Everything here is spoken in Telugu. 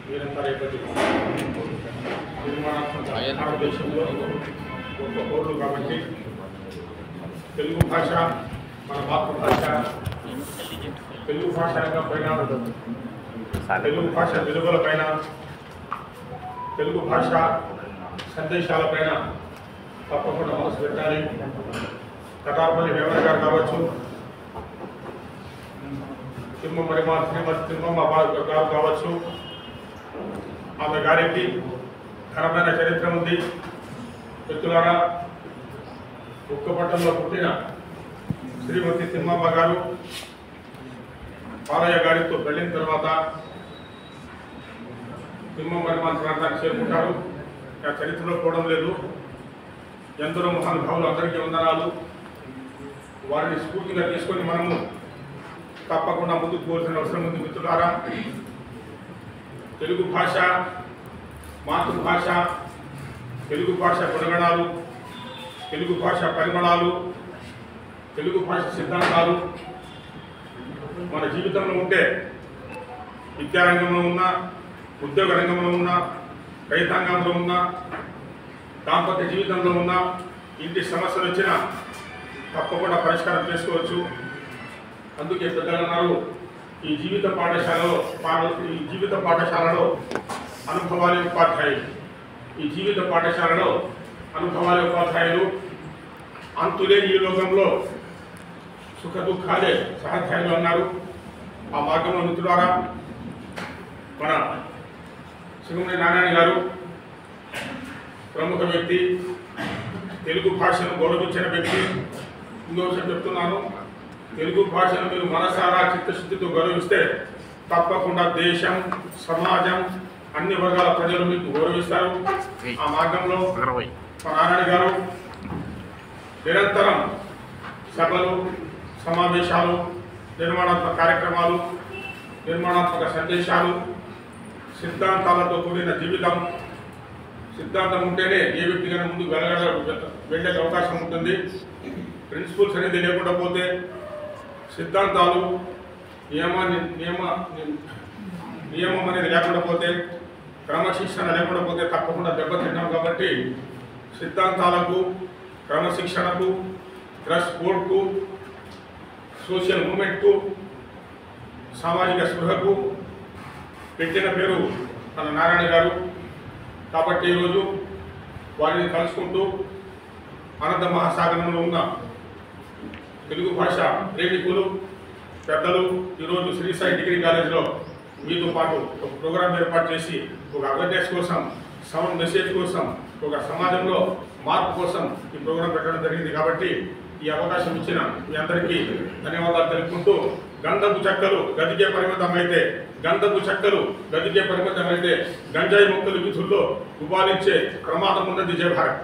వీరంతా రేపటి భారతదేశంలో గొప్ప పౌరులు కాబట్టి తెలుగు భాష మన మాతృభాష. తెలుగు భాష పైన, తెలుగు భాష విలువలపైన, తెలుగు భాష సందేశాలపైన తప్పకుండా మనసు పెట్టాలి. కటాపల్లి వేమన గారు కావచ్చు, శ్రీమతి తిమ్మమ్మ గారు కావచ్చు, ఆమె గారికి ఘనమైన చరిత్ర ఉంది. మిత్రులారా, ఉక్కపట్టణంలో పుట్టిన శ్రీమతి తిమ్మమ్మ గారు పాలయ్య గారితో వెళ్ళిన తర్వాత తిమ్మమ్మ ప్రాంతానికి చేరుకుంటారు. ఆ చరిత్రలో పోవడం లేదు. ఎందరో మహానుభావులు, అందరికీ వందనాలు. వారిని స్ఫూర్తిగా తీసుకొని మనము తప్పకుండా ముందుకు పోవాల్సిన అవసరం ఉంది. మిత్రులారా, తెలుగు భాష మాతృభాష, తెలుగు భాష గుణగణాలు, తెలుగు భాష పరిమళాలు, తెలుగు భాష సిద్ధాంతాలు మన జీవితంలో ఉంటే, విద్యారంగంలో ఉన్నా, ఉద్యోగ రంగంలో ఉన్నా, రైతాంగంలో ఉన్నా, దాంపత్య జీవితంలో ఉన్నా, ఇంటి సమస్యలు వచ్చినా తప్పకుండా పరిష్కారం చేసుకోవచ్చు. అందుకే పెద్దలు అన్నారు, ఈ జీవిత పాఠశాలలో అనుభవాలే ఉపాధ్యాయులు. ఈ జీవిత పాఠశాలలో అనుభవాలే ఉపాధ్యాయులు. అంతులే ఈ లోకంలో సుఖ దుఃఖాలే సహాధ్యాయులు అన్నారు. ఆ మార్గంలో మిత్రులారా, మన సింగమణి నారాయణ గారు ప్రముఖ వ్యక్తి, తెలుగు భాషను గౌరవించిన వ్యక్తి. ఇంకో విషయం చెప్తున్నాను, తెలుగు భాషను మీరు మనసారా చిత్తశుద్ధితో గౌరవిస్తే తప్పకుండా దేశం, సమాజం, అన్ని వర్గాల ప్రజలు మీకు గౌరవిస్తారు. ఆ మార్గంలో మా నారాయణ గారు నిరంతరం సభలు, సమావేశాలు, నిర్మాణాత్మక కార్యక్రమాలు, నిర్మాణాత్మక సందేశాలు, సిద్ధాంతాలతో కూడిన జీవితం. సిద్ధాంతం ఉంటేనే ఏ వ్యక్తిగా ముందుకు వెళ్ళే అవకాశం ఉంటుంది. ప్రిన్సిపల్స్ అనేది లేకుండా పోతే, సిద్ధాంతాలు, నియమం అనేది లేకుండా పోతే, క్రమశిక్షణ లేకుండా పోతే తప్పకుండా దెబ్బతింటాం. కాబట్టి సిద్ధాంతాలకు, క్రమశిక్షణకు, డ్రెస్ కోడ్కు, సోషల్ మూమెంట్కు, సామాజిక స్పృహకు పెట్టిన పేరు మన నారాయణ గారు. కాబట్టి ఈరోజు వారిని కలుసుకుంటూ అనంత మహాసాగరంలో ఉన్న తెలుగు భాష ప్రేమికులు, పెద్దలు ఈరోజు శ్రీ సాయి డిగ్రీ కాలేజీలో మీతో పాటు ఒక ప్రోగ్రాం ఏర్పాటు చేసి ఒక అవేర్నెస్ కోసం, సౌండ్ మెసేజ్ కోసం, ఒక సమాజంలో మార్పు కోసం ఈ ప్రోగ్రాం పెట్టడం జరిగింది. కాబట్టి ఈ అవకాశం ఇచ్చిన మీ అందరికీ ధన్యవాదాలు తెలుపుకుంటూ, గంధపు చెక్కలు గదికే పరిమితమైతే, గంజాయి మొక్కలు విధుల్లో గుబాలించే ప్రమాదం ఉన్నది. జై భారత్.